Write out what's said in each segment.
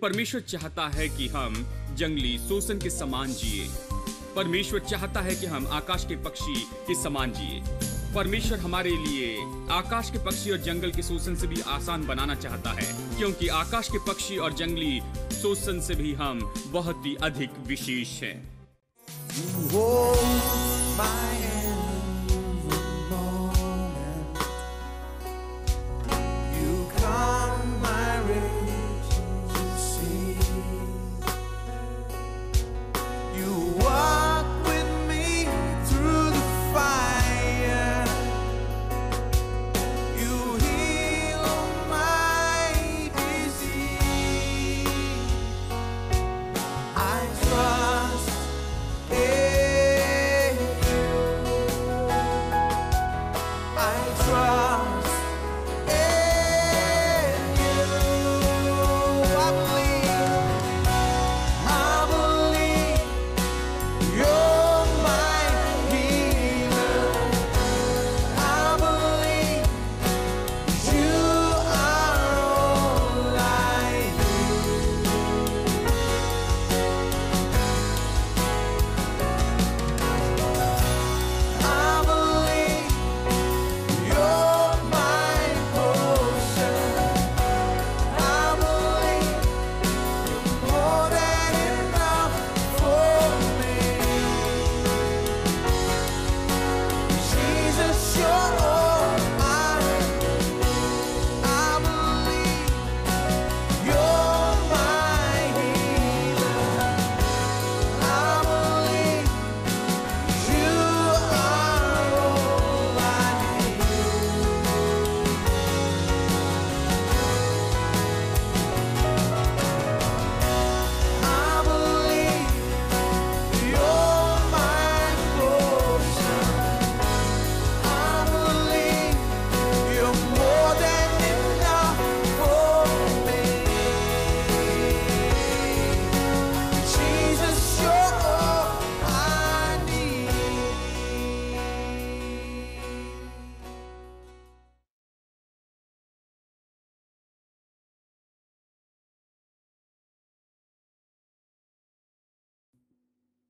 परमेश्वर चाहता है कि हम जंगली शोषण के समान जिए। परमेश्वर चाहता है कि हम आकाश के पक्षी के समान जिए। परमेश्वर हमारे लिए आकाश के पक्षी और जंगल के शोषण से भी आसान बनाना चाहता है, क्योंकि आकाश के पक्षी और जंगली शोषण से भी हम बहुत ही अधिक विशेष हैं।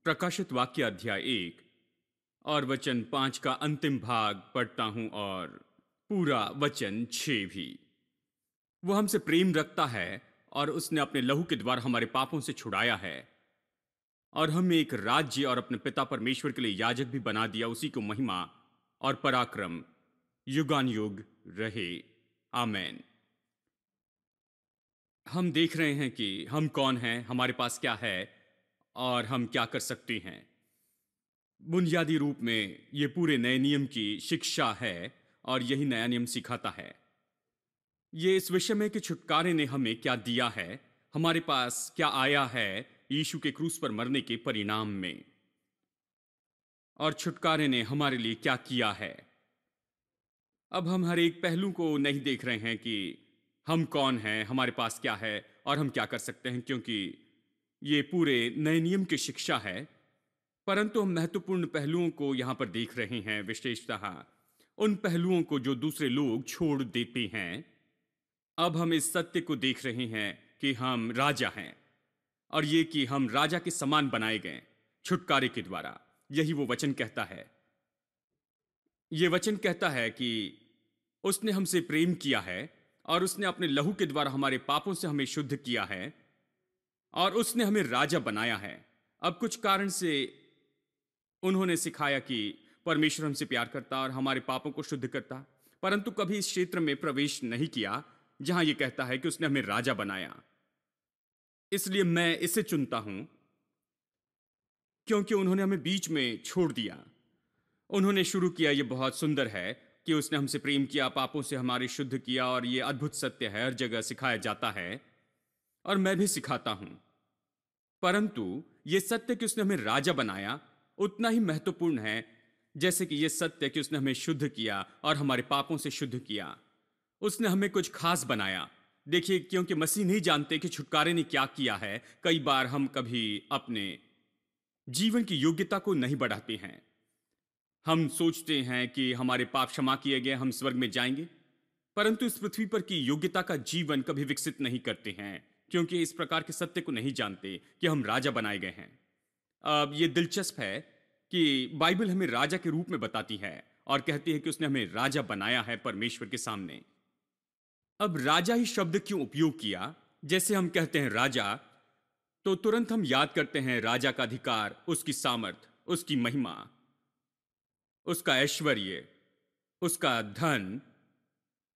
प्रकाशित वाक्य अध्याय 1 और वचन 5 का अंतिम भाग पढ़ता हूं और पूरा वचन 6 भी। वो हमसे प्रेम रखता है और उसने अपने लहू के द्वारा हमारे पापों से छुड़ाया है और हमें एक राज्य और अपने पिता परमेश्वर के लिए याजक भी बना दिया। उसी को महिमा और पराक्रम युगान युग रहे, आमेन। हम देख रहे हैं कि हम कौन हैं, हमारे पास क्या है और हम क्या कर सकते हैं। बुनियादी रूप में यह पूरे नए नियम की शिक्षा है और यही नया नियम सिखाता है। यह इस विषय में कि छुटकारे ने हमें क्या दिया है, हमारे पास क्या आया है यीशु के क्रूस पर मरने के परिणाम में, और छुटकारे ने हमारे लिए क्या किया है। अब हम हर एक पहलू को नहीं देख रहे हैं कि हम कौन हैं, हमारे पास क्या है और हम क्या कर सकते हैं, क्योंकि ये पूरे नए नियम की शिक्षा है। परंतु हम महत्वपूर्ण पहलुओं को यहां पर देख रहे हैं, विशेषतः उन पहलुओं को जो दूसरे लोग छोड़ देते हैं। अब हम इस सत्य को देख रहे हैं कि हम राजा हैं और ये कि हम राजा के समान बनाए गए छुटकारे के द्वारा। यही वो वचन कहता है। यह वचन कहता है कि उसने हमसे प्रेम किया है और उसने अपने लहू के द्वारा हमारे पापों से हमें शुद्ध किया है और उसने हमें राजा बनाया है। अब कुछ कारण से उन्होंने सिखाया कि परमेश्वर हमसे प्यार करता और हमारे पापों को शुद्ध करता, परंतु कभी इस क्षेत्र में प्रवेश नहीं किया जहां यह कहता है कि उसने हमें राजा बनाया। इसलिए मैं इसे चुनता हूं, क्योंकि उन्होंने हमें बीच में छोड़ दिया। उन्होंने शुरू किया, यह बहुत सुंदर है कि उसने हमसे प्रेम किया, पापों से हमारे शुद्ध किया, और यह अद्भुत सत्य है, हर जगह सिखाया जाता है और मैं भी सिखाता हूं। परंतु यह सत्य कि उसने हमें राजा बनाया उतना ही महत्वपूर्ण है जैसे कि यह सत्य कि उसने हमें शुद्ध किया और हमारे पापों से शुद्ध किया। उसने हमें कुछ खास बनाया। देखिए, क्योंकि मसीह नहीं जानते कि छुटकारे ने क्या किया है। कई बार हम कभी अपने जीवन की योग्यता को नहीं बढ़ाते हैं। हम सोचते हैं कि हमारे पाप क्षमा किए गए, हम स्वर्ग में जाएंगे, परंतु इस पृथ्वी पर की योग्यता का जीवन कभी विकसित नहीं करते हैं, क्योंकि इस प्रकार के सत्य को नहीं जानते कि हम राजा बनाए गए हैं। अब ये दिलचस्प है कि बाइबल हमें राजा के रूप में बताती है और कहती है कि उसने हमें राजा बनाया है परमेश्वर के सामने। अब राजा ही शब्द क्यों उपयोग किया? जैसे हम कहते हैं राजा, तो तुरंत हम याद करते हैं राजा का अधिकार, उसकी सामर्थ, उसकी महिमा, उसका ऐश्वर्य, उसका धन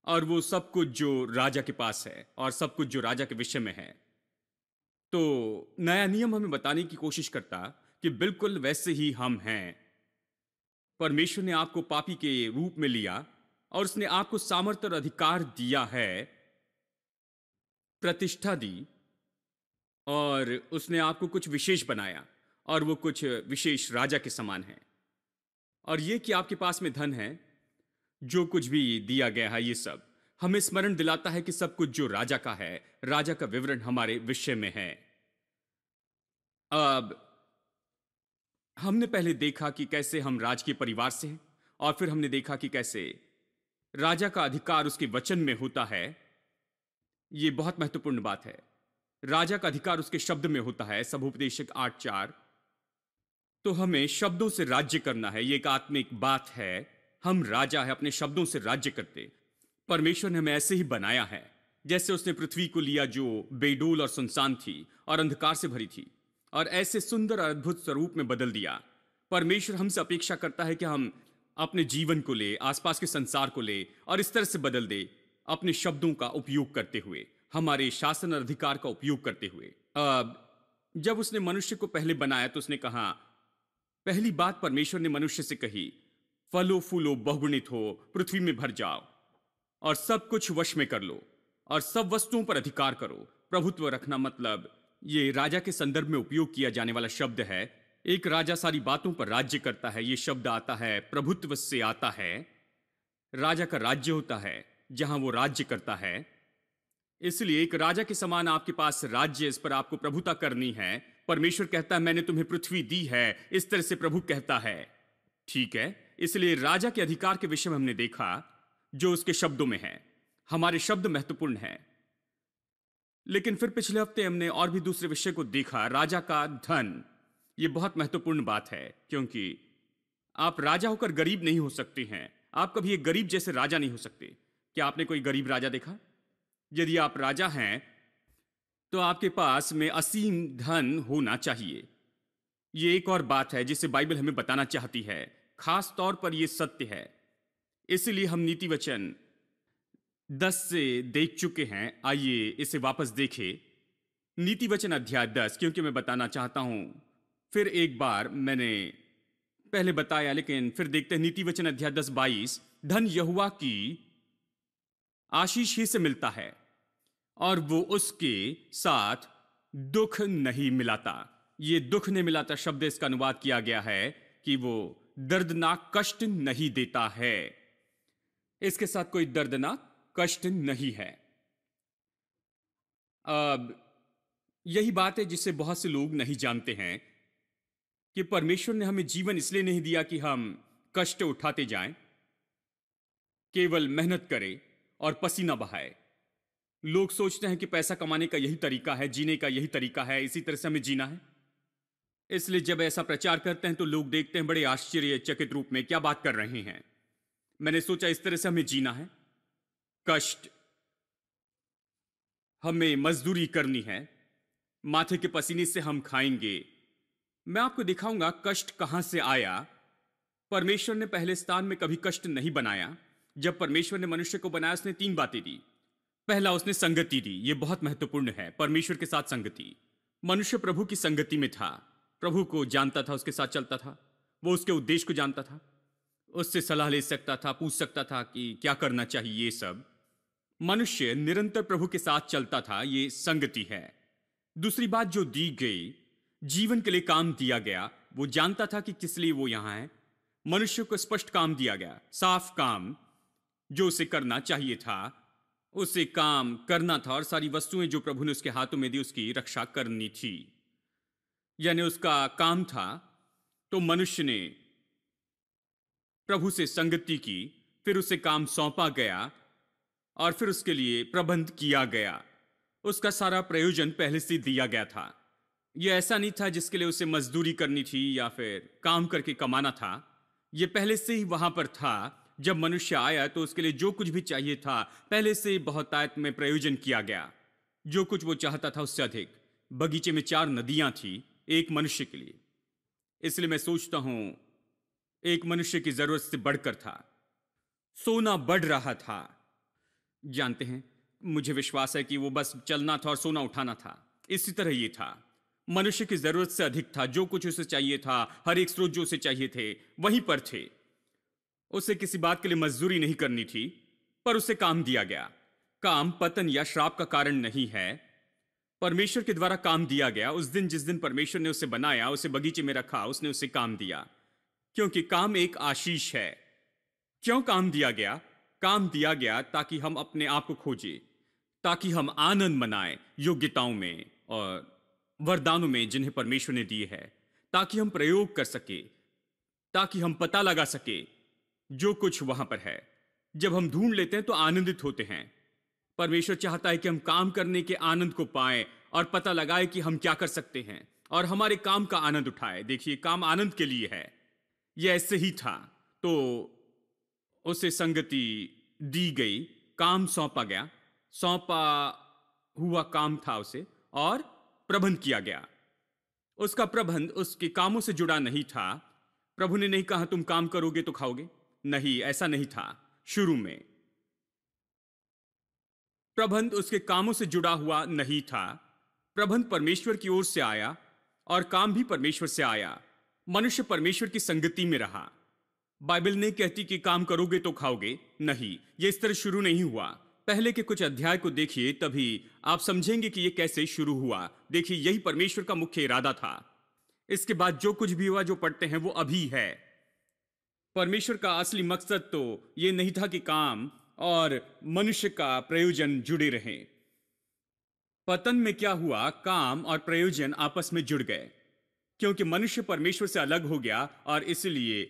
और वो सब कुछ जो राजा के पास है और सब कुछ जो राजा के विषय में है। तो नया नियम हमें बताने की कोशिश करता कि बिल्कुल वैसे ही हम हैं। परमेश्वर ने आपको पापी के रूप में लिया और उसने आपको सामर्थ्य और अधिकार दिया है, प्रतिष्ठा दी, और उसने आपको कुछ विशेष बनाया और वो कुछ विशेष राजा के समान है। और ये कि आपके पास में धन है, जो कुछ भी दिया गया है, ये सब हमें स्मरण दिलाता है कि सब कुछ जो राजा का है, राजा का विवरण हमारे विषय में है। अब हमने पहले देखा कि कैसे हम राजकीय परिवार से हैं, और फिर हमने देखा कि कैसे राजा का अधिकार उसके वचन में होता है। यह बहुत महत्वपूर्ण बात है। राजा का अधिकार उसके शब्द में होता है, सबोपदेशक 8:4। तो हमें शब्दों से राज्य करना है, यह एक आत्मिक बात है। हम राजा है, अपने शब्दों से राज्य करते। परमेश्वर ने हमें ऐसे ही बनाया है, जैसे उसने पृथ्वी को लिया जो बेडोल और सुनसान थी और अंधकार से भरी थी, और ऐसे सुंदर और अद्भुत स्वरूप में बदल दिया। परमेश्वर हमसे अपेक्षा करता है कि हम अपने जीवन को ले, आसपास के संसार को ले और इस तरह से बदल दे, अपने शब्दों का उपयोग करते हुए, हमारे शासन और अधिकार का उपयोग करते हुए। अब जब उसने मनुष्य को पहले बनाया तो उसने कहा, पहली बात परमेश्वर ने मनुष्य से कही, फलो फूलो, बहुगुणित हो, पृथ्वी में भर जाओ और सब कुछ वश में कर लो और सब वस्तुओं पर अधिकार करो। प्रभुत्व रखना मतलब, ये राजा के संदर्भ में उपयोग किया जाने वाला शब्द है। एक राजा सारी बातों पर राज्य करता है। यह शब्द आता है, प्रभुत्व से आता है। राजा का राज्य होता है जहां वो राज्य करता है। इसलिए एक राजा के समान आपके पास राज्य, इस पर आपको प्रभुता करनी है। परमेश्वर कहता है, मैंने तुम्हें पृथ्वी दी है, इस तरह से प्रभु कहता है। ठीक है, इसलिए राजा के अधिकार के विषय में हमने देखा जो उसके शब्दों में है। हमारे शब्द महत्वपूर्ण हैं। लेकिन फिर पिछले हफ्ते हमने और भी दूसरे विषय को देखा, राजा का धन। यह बहुत महत्वपूर्ण बात है, क्योंकि आप राजा होकर गरीब नहीं हो सकते हैं। आप कभी एक गरीब जैसे राजा नहीं हो सकते। क्या आपने कोई गरीब राजा देखा? यदि आप राजा हैं तो आपके पास में असीम धन होना चाहिए। यह एक और बात है जिसे बाइबल हमें बताना चाहती है। खास तौर पर यह सत्य है। इसलिए हम नीति वचन 10 से देख चुके हैं। आइए इसे वापस देखें। नीति वचन अध्याय 10, क्योंकि मैं बताना चाहता हूं, फिर एक बार मैंने पहले बताया, लेकिन फिर देखते हैं। नीति वचन अध्याय 10:22, धन यहोवा की आशीष ही से मिलता है और वो उसके साथ दुख नहीं मिलाता। ये दुख नहीं मिलाता शब्द, इसका अनुवाद किया गया है कि वो दर्दनाक कष्ट नहीं देता है। इसके साथ कोई दर्दनाक कष्ट नहीं है। अब यही बात है जिसे बहुत से लोग नहीं जानते हैं कि परमेश्वर ने हमें जीवन इसलिए नहीं दिया कि हम कष्ट उठाते जाएं, केवल मेहनत करें और पसीना बहाए। लोग सोचते हैं कि पैसा कमाने का यही तरीका है, जीने का यही तरीका है, इसी तरह से हमें जीना है। इसलिए जब ऐसा प्रचार करते हैं तो लोग देखते हैं बड़े आश्चर्यचकित रूप में, क्या बात कर रहे हैं। मैंने सोचा इस तरह से हमें जीना है। कष्ट, हमें मजदूरी करनी है, माथे के पसीने से हम खाएंगे। मैं आपको दिखाऊंगा कष्ट कहां से आया। परमेश्वर ने पहले स्थान में कभी कष्ट नहीं बनाया। जब परमेश्वर ने मनुष्य को बनाया, उसने 3 बातें दी। पहला, उसने संगति दी। यह बहुत महत्वपूर्ण है, परमेश्वर के साथ संगति। मनुष्य प्रभु की संगति में था, प्रभु को जानता था, उसके साथ चलता था, वो उसके उद्देश्य को जानता था, उससे सलाह ले सकता था, पूछ सकता था कि क्या करना चाहिए। ये सब मनुष्य निरंतर प्रभु के साथ चलता था, ये संगति है। दूसरी बात जो दी गई, जीवन के लिए काम दिया गया। वो जानता था कि किस लिए वो यहां है। मनुष्य को स्पष्ट काम दिया गया, साफ काम जो उसे करना चाहिए था, उसे काम करना था। और सारी वस्तुएं जो प्रभु ने उसके हाथों में दी, उसकी रक्षा करनी थी, यानी उसका काम था। तो मनुष्य ने प्रभु से संगति की, फिर उसे काम सौंपा गया और फिर उसके लिए प्रबंध किया गया। उसका सारा प्रयोजन पहले से दिया गया था। यह ऐसा नहीं था जिसके लिए उसे मजदूरी करनी थी या फिर काम करके कमाना था। यह पहले से ही वहां पर था। जब मनुष्य आया तो उसके लिए जो कुछ भी चाहिए था पहले से ही बहुतायत में प्रयोजन किया गया। जो कुछ वो चाहता था उससे अधिक। बगीचे में 4 नदियां थी एक मनुष्य के लिए। इसलिए मैं सोचता हूं एक मनुष्य की जरूरत से बढ़कर था। सोना बढ़ रहा था। जानते हैं, मुझे विश्वास है कि वो बस चलना था और सोना उठाना था। इसी तरह ये था। मनुष्य की जरूरत से अधिक था। जो कुछ उसे चाहिए था, हर एक स्रोत जो उसे चाहिए थे वहीं पर थे। उसे किसी बात के लिए मजदूरी नहीं करनी थी, पर उसे काम दिया गया। काम पतन या श्राप का कारण नहीं है। परमेश्वर के द्वारा काम दिया गया। उस दिन जिस दिन परमेश्वर ने उसे बनाया, उसे बगीचे में रखा, उसने उसे काम दिया, क्योंकि काम एक आशीष है। क्यों काम दिया गया? काम दिया गया ताकि हम अपने आप को खोजें, ताकि हम आनंद मनाएं योग्यताओं में और वरदानों में जिन्हें परमेश्वर ने दिए है, ताकि हम प्रयोग कर सके, ताकि हम पता लगा सके जो कुछ वहां पर है। जब हम ढूंढ लेते हैं तो आनंदित होते हैं। परमेश्वर चाहता है कि हम काम करने के आनंद को पाएं और पता लगाए कि हम क्या कर सकते हैं और हमारे काम का आनंद उठाए। देखिए, काम आनंद के लिए है। यह ऐसे ही था। तो उसे संगति दी गई, काम सौंपा गया, सौंपा हुआ काम था उसे, और प्रबंध किया गया। उसका प्रबंध उसके कामों से जुड़ा नहीं था। प्रभु ने नहीं कहा तुम काम करोगे तो खाओगे। नहीं, ऐसा नहीं था। शुरू में प्रबंध उसके कामों से जुड़ा हुआ नहीं था। प्रबंध परमेश्वर की ओर से आया और काम भी परमेश्वर से आया। मनुष्य परमेश्वर की संगति में रहा। बाइबल नहीं कहती कि काम करोगे तो खाओगे। नहीं, यह इस तरह शुरू नहीं हुआ। पहले के कुछ अध्याय को देखिए, तभी आप समझेंगे कि यह कैसे शुरू हुआ। देखिए, यही परमेश्वर का मुख्य इरादा था। इसके बाद जो कुछ भी हुआ, जो पढ़ते हैं, वो अभी है। परमेश्वर का असली मकसद तो यह नहीं था कि काम और मनुष्य का प्रयोजन जुड़े रहें। पतन में क्या हुआ? काम और प्रयोजन आपस में जुड़ गए, क्योंकि मनुष्य परमेश्वर से अलग हो गया और इसलिए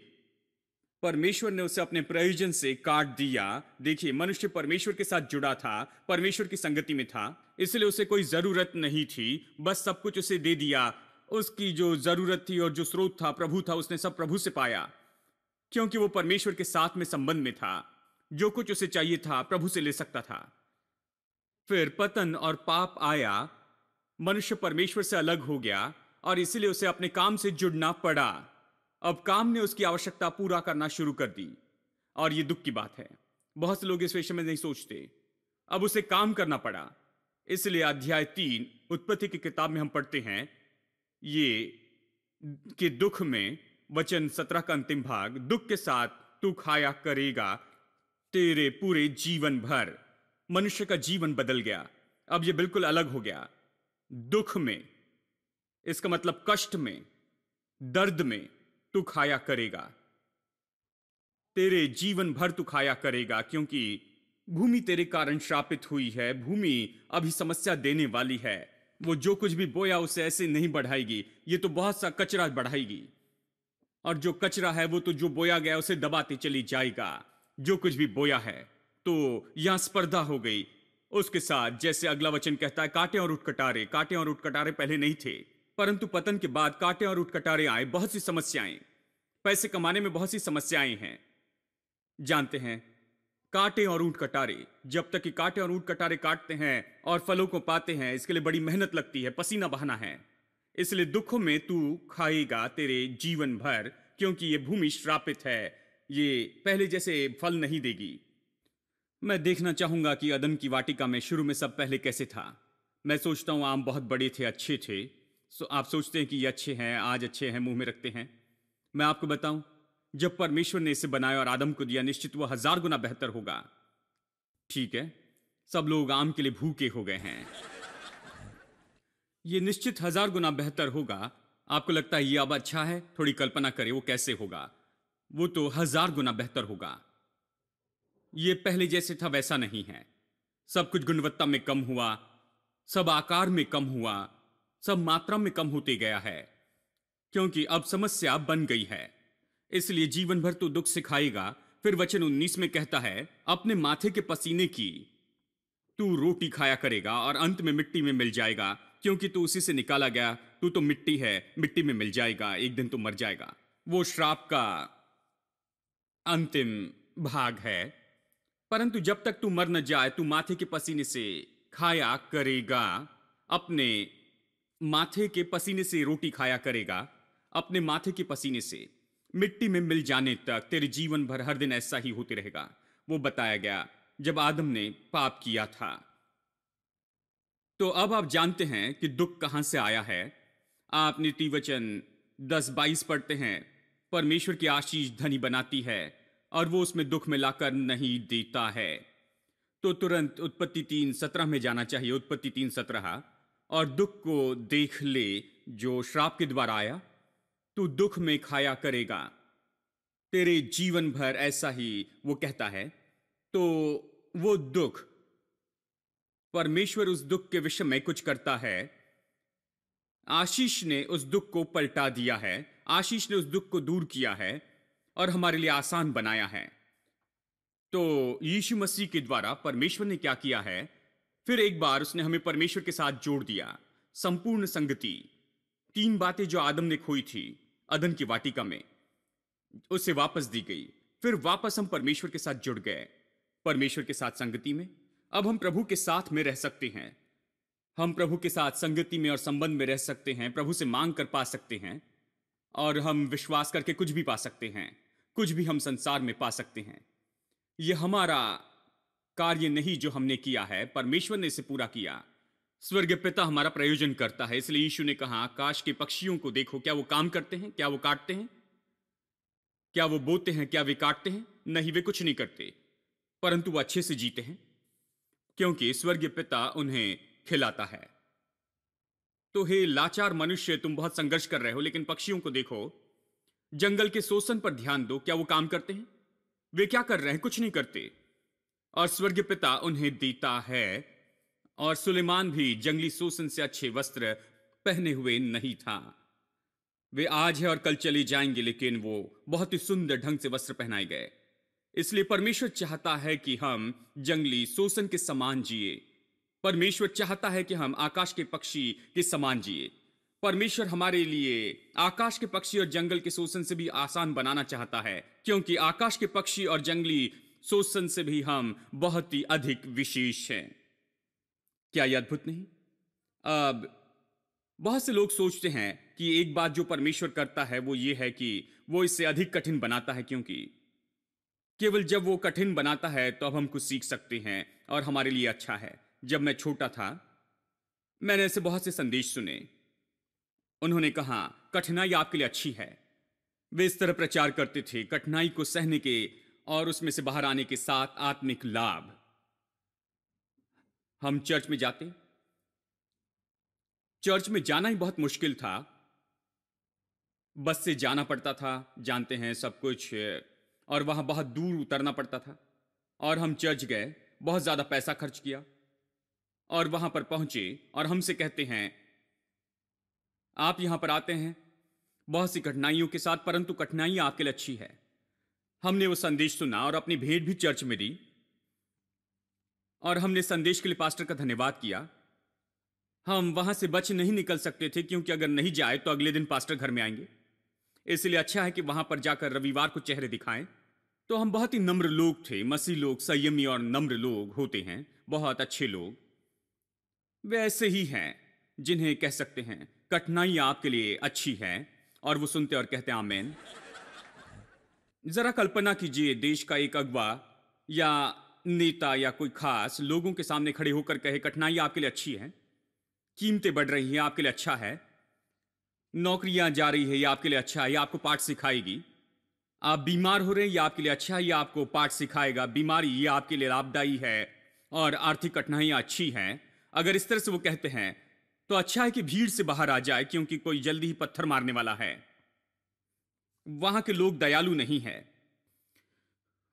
परमेश्वर ने उसे अपने प्रयोजन से काट दिया। देखिए, मनुष्य परमेश्वर के साथ जुड़ा था, परमेश्वर की संगति में था, इसलिए उसे कोई जरूरत नहीं थी। बस सब कुछ उसे दे दिया। उसकी जो जरूरत थी और जो स्रोत था, प्रभु था, उसने सब प्रभु से पाया, क्योंकि वो परमेश्वर के साथ में संबंध में था। जो कुछ उसे चाहिए था प्रभु से ले सकता था। फिर पतन और पाप आया। मनुष्य परमेश्वर से अलग हो गया और इसलिए उसे अपने काम से जुड़ना पड़ा। अब काम ने उसकी आवश्यकता पूरा करना शुरू कर दी, और यह दुख की बात है। बहुत से लोग इस विषय में नहीं सोचते। अब उसे काम करना पड़ा। इसलिए अध्याय 3 उत्पत्ति की किताब में हम पढ़ते हैं ये कि दुख में, वचन 17 का अंतिम भाग, दुख के साथ तू खाया करेगा तेरे पूरे जीवन भर। मनुष्य का जीवन बदल गया। अब यह बिल्कुल अलग हो गया। दुख में, इसका मतलब कष्ट में, दर्द में तू खाया करेगा। तेरे जीवन भर तू खाया करेगा, क्योंकि भूमि तेरे कारण श्रापित हुई है। भूमि अभी समस्या देने वाली है। वो जो कुछ भी बोया उसे ऐसे नहीं बढ़ाएगी। ये तो बहुत सा कचरा बढ़ाएगी, और जो कचरा है वो तो जो बोया गया उसे दबाते चली जाएगा। जो कुछ भी बोया है, तो यहां स्पर्धा हो गई उसके साथ। जैसे अगला वचन कहता है, कांटे और उटकटारे। कांटे और उटकटारे पहले नहीं थे, परंतु पतन के बाद कांटे और उटकटारे आए। बहुत सी समस्याएं, पैसे कमाने में बहुत सी समस्याएं हैं। जानते हैं, कांटे और ऊंट कटारे, जब तक कि कांटे और ऊंट कटारे काटते हैं और फलों को पाते हैं, इसके लिए बड़ी मेहनत लगती है, पसीना बहाना है। इसलिए दुखों में तू खाएगा तेरे जीवन भर, क्योंकि ये भूमि श्रापित है। ये पहले जैसे फल नहीं देगी। मैं देखना चाहूंगा कि अदन की वाटिका में शुरू में सब पहले कैसे था। मैं सोचता हूं आम बहुत बड़े थे, अच्छे थे। आप सोचते हैं कि ये अच्छे हैं, आज अच्छे हैं, मुंह में रखते हैं। मैं आपको बताऊं, जब परमेश्वर ने इसे बनाया और आदम को दिया, निश्चित वह 1000 गुना बेहतर होगा। ठीक है, सब लोग आम के लिए भूखे हो गए हैं। यह निश्चित 1000 गुना बेहतर होगा। आपको लगता है यह अब अच्छा है? थोड़ी कल्पना करें वो कैसे होगा। वो तो 1000 गुना बेहतर होगा। यह पहले जैसे था वैसा नहीं है। सब कुछ गुणवत्ता में कम हुआ, सब आकार में कम हुआ, सब मात्रा में कम होते गया है, क्योंकि अब समस्या बन गई है। इसलिए जीवन भर तो दुख सिखाएगा। फिर वचन 19 में कहता है, अपने माथे के पसीने की तू रोटी खाया करेगा और अंत में मिट्टी में मिल जाएगा, क्योंकि तू उसी से निकाला गया, तू तो मिट्टी है, मिट्टी में मिल जाएगा, एक दिन तू मर जाएगा। वो श्राप का अंतिम भाग है। परंतु जब तक तू मर न जाए, तू माथे के पसीने से खाया करेगा, अपने माथे के पसीने से रोटी खाया करेगा, अपने माथे के पसीने से मिट्टी में मिल जाने तक तेरे जीवन भर हर दिन ऐसा ही होते रहेगा। वो बताया गया जब आदम ने पाप किया था। तो अब आप जानते हैं कि दुख कहां से आया है। आप नीति वचन 10:22 पढ़ते हैं, परमेश्वर की आशीष धनी बनाती है और वो उसमें दुख में लाकर नहीं देता है। तो तुरंत उत्पत्ति 3:17 में जाना चाहिए, उत्पत्ति 3:17, और दुख को देख ले जो श्राप के द्वारा आया, तू दुख में खाया करेगा तेरे जीवन भर, ऐसा ही वो कहता है। तो वो दुख, परमेश्वर उस दुख के विषय में कुछ करता है। आशीष ने उस दुख को पलटा दिया है, आशीष ने उस दुख को दूर किया है और हमारे लिए आसान बनाया है। तो यीशु मसीह के द्वारा परमेश्वर ने क्या किया है, फिर एक बार उसने हमें परमेश्वर के साथ जोड़ दिया। संपूर्ण संगति, 3 बातें जो आदम ने खोई थी अदन की वाटिका में, उसे वापस दी गई। फिर वापस हम परमेश्वर के साथ जुड़ गए, परमेश्वर के साथ संगति में। अब हम प्रभु के साथ में रह सकते हैं, हम प्रभु के साथ संगति में और संबंध में रह सकते हैं, प्रभु से मांग कर पा सकते हैं और हम विश्वास करके कुछ भी पा सकते हैं, कुछ भी हम संसार में पा सकते हैं। यह हमारा कार्य नहीं जो हमने किया है, परमेश्वर ने इसे पूरा किया। स्वर्गीय पिता हमारा प्रयोजन करता है। इसलिए यीशु ने कहा, आकाश के पक्षियों को देखो, क्या वो काम करते हैं, क्या वो काटते हैं, क्या वो बोते हैं, क्या वे काटते हैं? नहीं, वे कुछ नहीं करते, परंतु वो अच्छे से जीते हैं क्योंकि स्वर्गीय पिता उन्हें खिलाता है। तो हे लाचार मनुष्य, तुम बहुत संघर्ष कर रहे हो, लेकिन पक्षियों को देखो, जंगल के शोषण पर ध्यान दो, क्या वो काम करते हैं? वे क्या कर रहे हैं? कुछ नहीं करते, और स्वर्गीय पिता उन्हें देता है। और सुलेमान भी जंगली शोषण से अच्छे वस्त्र पहने हुए नहीं था। वे आज है और कल चले जाएंगे, लेकिन वो बहुत ही सुंदर ढंग से वस्त्र पहनाए गए। इसलिए परमेश्वर चाहता है कि हम जंगली शोषण के समान जिए। परमेश्वर चाहता है कि हम आकाश के पक्षी के समान जिए। परमेश्वर हमारे लिए आकाश के पक्षी और जंगल के शोषण से भी आसान बनाना चाहता है, क्योंकि आकाश के पक्षी और जंगली शोषण से भी हम बहुत ही अधिक विशेष हैं। क्या यह अद्भुत नहीं? अब बहुत से लोग सोचते हैं कि एक बात जो परमेश्वर करता है वो ये है कि वो इससे अधिक कठिन बनाता है, क्योंकि केवल जब वो कठिन बनाता है तो अब हम कुछ सीख सकते हैं और हमारे लिए अच्छा है। जब मैं छोटा था, मैंने ऐसे बहुत से संदेश सुने। उन्होंने कहा, कठिनाई आपके लिए अच्छी है। वे इस तरह प्रचार करते थे, कठिनाई को सहने के और उसमें से बाहर आने के साथ आत्मिक लाभ। हम चर्च में जाते, चर्च में जाना ही बहुत मुश्किल था। बस से जाना पड़ता था, जानते हैं सब कुछ, और वहां बहुत दूर उतरना पड़ता था। और हम चर्च गए, बहुत ज्यादा पैसा खर्च किया और वहां पर पहुंचे और हमसे कहते हैं, आप यहां पर आते हैं बहुत सी कठिनाइयों के साथ, परंतु कठिनाई आपके लिए अच्छी है। हमने वो संदेश सुना और अपनी भेंट भी चर्च में दी और हमने संदेश के लिए पास्टर का धन्यवाद किया। हम वहां से बच नहीं निकल सकते थे, क्योंकि अगर नहीं जाए तो अगले दिन पास्टर घर में आएंगे। इसलिए अच्छा है कि वहां पर जाकर रविवार को चेहरे दिखाएं। तो हम बहुत ही नम्र लोग थे। मसीह लोग संयमी और नम्र लोग होते हैं, बहुत अच्छे लोग। वे ऐसे ही हैं जिन्हें कह सकते हैं कठिनाई आपके लिए अच्छी है, और वो सुनते और कहते हैं आमीन। जरा कल्पना कीजिए, देश का एक अगवा या नेता या कोई खास लोगों के सामने खड़े होकर कहे कठिनाई आपके लिए अच्छी है, कीमतें बढ़ रही हैं, आपके लिए अच्छा है, नौकरियां जा रही है, ये आपके लिए अच्छा है, ये आपको पाठ सिखाएगी, आप बीमार हो रहे हैं, ये आपके लिए अच्छा है, ये आपको पाठ सिखाएगा, बीमारी ये आपके लिए लाभदायी है, और आर्थिक कठिनाइयां अच्छी हैं। अगर इस तरह से वो कहते हैं तो अच्छा है कि भीड़ से बाहर आ जाए, क्योंकि कोई जल्दी ही पत्थर मारने वाला है। वहां के लोग दयालु नहीं है।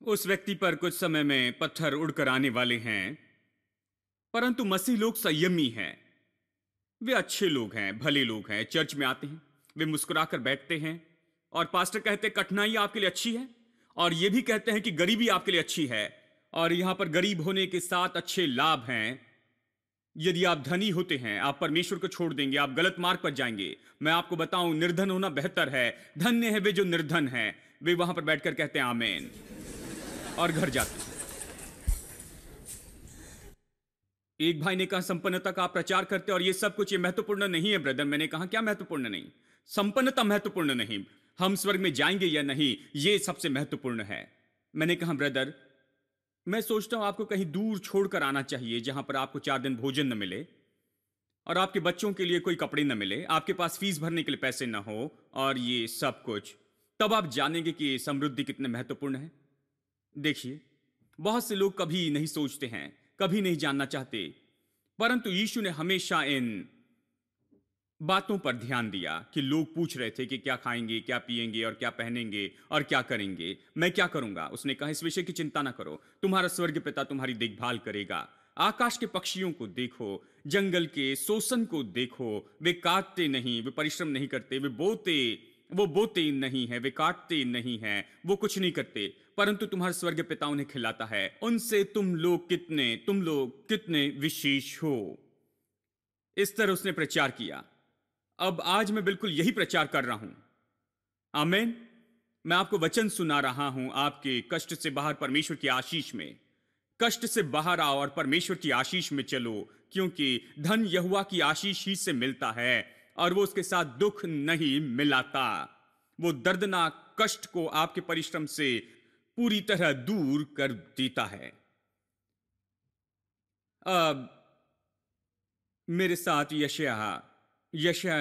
उस व्यक्ति पर कुछ समय में पत्थर उड़कर आने वाले हैं, परंतु मसीह लोग संयमी हैं। वे अच्छे लोग हैं, भले लोग हैं। चर्च में आते हैं, वे मुस्कुराकर बैठते हैं, और पास्टर कहते हैं कठिनाई आपके लिए अच्छी है, और ये भी कहते हैं कि गरीबी आपके लिए अच्छी है, और यहां पर गरीब होने के साथ अच्छे लाभ हैं। यदि आप धनी होते हैं, आप परमेश्वर को छोड़ देंगे, आप गलत मार्ग पर जाएंगे। मैं आपको बताऊं, निर्धन होना बेहतर है। धन्य है वे जो निर्धन हैं। वे वहां पर बैठकर कहते हैं आमीन और घर जाते हैं। एक भाई ने कहा संपन्नता का आप प्रचार करते और ये सब कुछ, ये महत्वपूर्ण नहीं है ब्रदर। मैंने कहा क्या महत्वपूर्ण नहीं? संपन्नता महत्वपूर्ण नहीं, हम स्वर्ग में जाएंगे या नहीं, ये सबसे महत्वपूर्ण है। मैंने कहा ब्रदर, मैं सोचता हूं आपको कहीं दूर छोड़कर आना चाहिए, जहां पर आपको 4 दिन भोजन न मिले और आपके बच्चों के लिए कोई कपड़े न मिले, आपके पास फीस भरने के लिए पैसे न हो और ये सब कुछ। तब आप जानेंगे कि समृद्धि कितने महत्वपूर्ण है। देखिए, बहुत से लोग कभी नहीं सोचते हैं, कभी नहीं जानना चाहते, परंतु यीशु ने हमेशा इन बातों पर ध्यान दिया कि लोग पूछ रहे थे कि क्या खाएंगे, क्या पिएंगे और क्या पहनेंगे और क्या करेंगे, मैं क्या करूंगा। उसने कहा इस विषय की चिंता ना करो, तुम्हारा स्वर्गीय पिता तुम्हारी देखभाल करेगा। आकाश के पक्षियों को देखो, जंगल के सोसन को देखो, वे काटते नहीं, वे परिश्रम नहीं करते, वो बोते नहीं है, वे काटते नहीं हैं, वो कुछ नहीं करते, परंतु तुम्हारा स्वर्गीय पिता उन्हें खिलाता है। उनसे तुम लोग कितने विशेष हो। इस तरह उसने प्रचार किया। अब आज मैं बिल्कुल यही प्रचार कर रहा हूं। आमीन। मैं आपको वचन सुना रहा हूं, आपके कष्ट से बाहर परमेश्वर की आशीष में। कष्ट से बाहर आओ और परमेश्वर की आशीष में चलो, क्योंकि धन यहोवा की आशीष ही से मिलता है और वो उसके साथ दुख नहीं मिलाता। वो दर्दनाक कष्ट को आपके परिश्रम से पूरी तरह दूर कर देता है। अब मेरे साथ यशायाह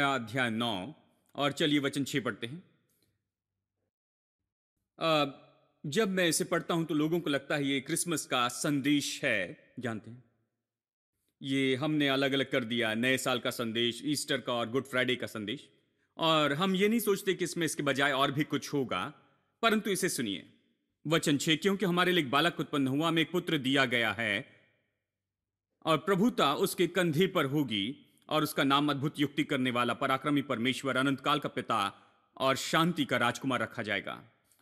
अध्याय 9 और चलिए वचन 6 पढ़ते हैं। जब मैं इसे पढ़ता हूं तो लोगों को लगता है ये क्रिसमस का संदेश है। जानते हैं, ये हमने अलग अलग कर दिया, नए साल का संदेश, ईस्टर का और गुड फ्राइडे का संदेश, और हम ये नहीं सोचते कि इसमें इसके बजाय और भी कुछ होगा। परंतु इसे सुनिए, वचन 6, क्योंकि हमारे लिए एक बालक उत्पन्न हुआ, हमें एक पुत्र दिया गया है और प्रभुता उसके कंधे पर होगी और उसका नाम अद्भुत युक्ति करने वाला, पराक्रमी परमेश्वर, अनंत काल का पिता और शांति का राजकुमार रखा जाएगा।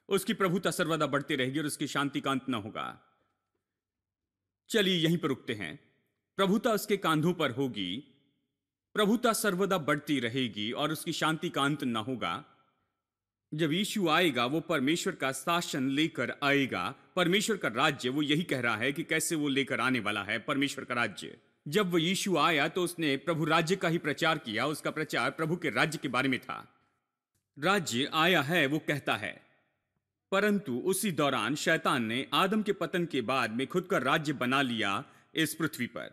उसकी प्रभुता सर्वदा बढ़ती रहेगी और उसकी शांति का अंत न होगा। चलिए यहीं पर रुकते हैं। प्रभुता उसके कांधों पर होगी, प्रभुता सर्वदा बढ़ती रहेगी और उसकी शांति का अंत न होगा। जब यीशु आएगा वो परमेश्वर का शासन लेकर आएगा, परमेश्वर का राज्य। वो यही कह रहा है कि कैसे वो लेकर आने वाला है परमेश्वर का राज्य। जब वो यीशु आया तो उसने प्रभु राज्य का ही प्रचार किया। उसका प्रचार प्रभु के राज्य के बारे में था। राज्य आया है वो कहता है, परंतु उसी दौरान शैतान ने आदम के पतन के बाद में खुद का राज्य बना लिया इस पृथ्वी पर।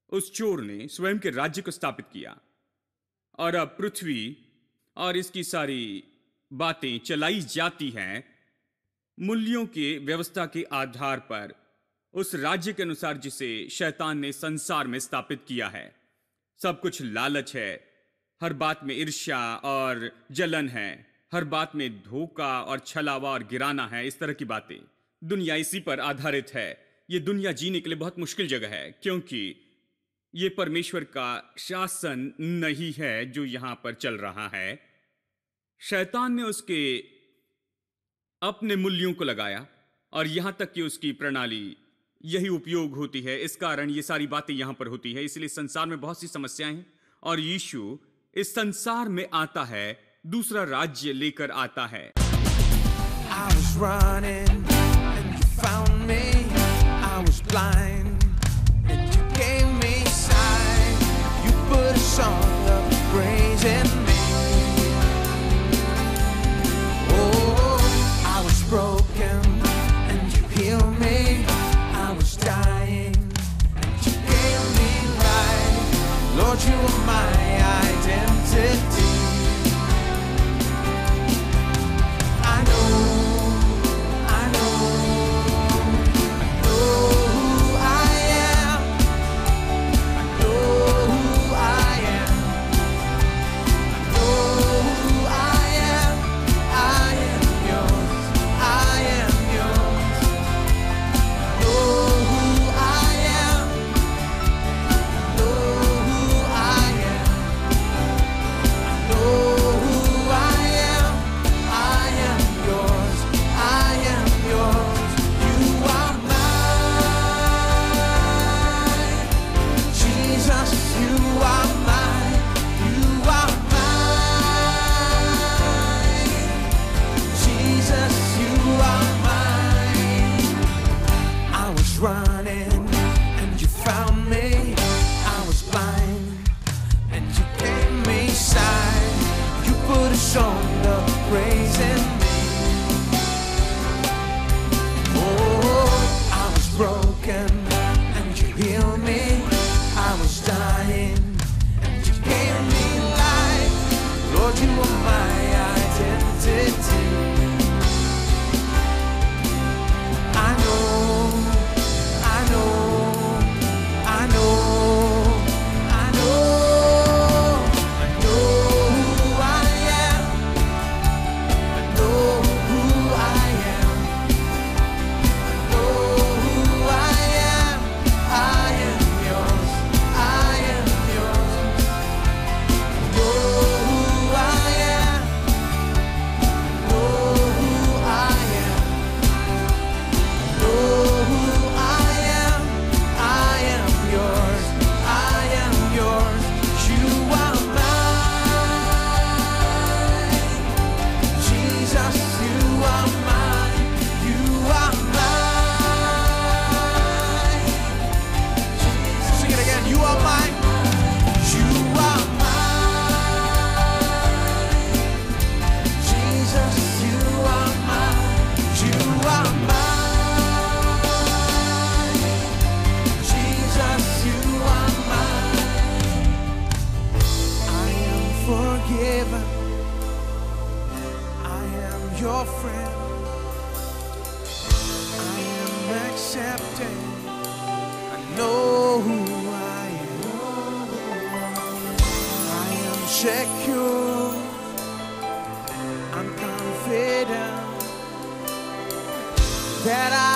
उस चोर ने स्वयं के राज्य को स्थापित किया और अब पृथ्वी और इसकी सारी बातें चलाई जाती हैं मूल्यों के व्यवस्था के आधार पर, उस राज्य के अनुसार जिसे शैतान ने संसार में स्थापित किया है। सब कुछ लालच है, हर बात में ईर्ष्या और जलन है, हर बात में धोखा और छलावा और गिराना है। इस तरह की बातें, दुनिया इसी पर आधारित है। ये दुनिया जीने के लिए बहुत मुश्किल जगह है, क्योंकि ये परमेश्वर का शासन नहीं है जो यहां पर चल रहा है। शैतान ने उसके अपने मूल्यों को लगाया और यहां तक कि उसकी प्रणाली यही उपयोग होती है। इस कारण ये सारी बातें यहां पर होती है। इसलिए संसार में बहुत सी समस्याएं हैं और यीशु इस संसार में आता है, दूसरा राज्य लेकर आता है। I was running and you found me. I was blind and you gave me sight. You put a song of praise in me. Oh, I was broken and you healed me. I was dying and you gave me life. Lord, you are my identity. a song of praise in me. Oh, I was broken and you healed me. I was dying and you gave me life. Lord, you are my identity. I know, I know, I know, I know, I know who I am. I know who I am. I know who I am. I am yours. I am yours. I know who I am. I know who I am. Know who I am. I am yours. I am yours. You are mine. Jesus, you are mine. You are mine. Jesus. Sing it again. You are mine. You are mine. Jesus, you are mine. You are mine. Jesus, you are mine. I am forgiven. I am your friend. I am accepted. I know who I am. I am secure. I'm confident that I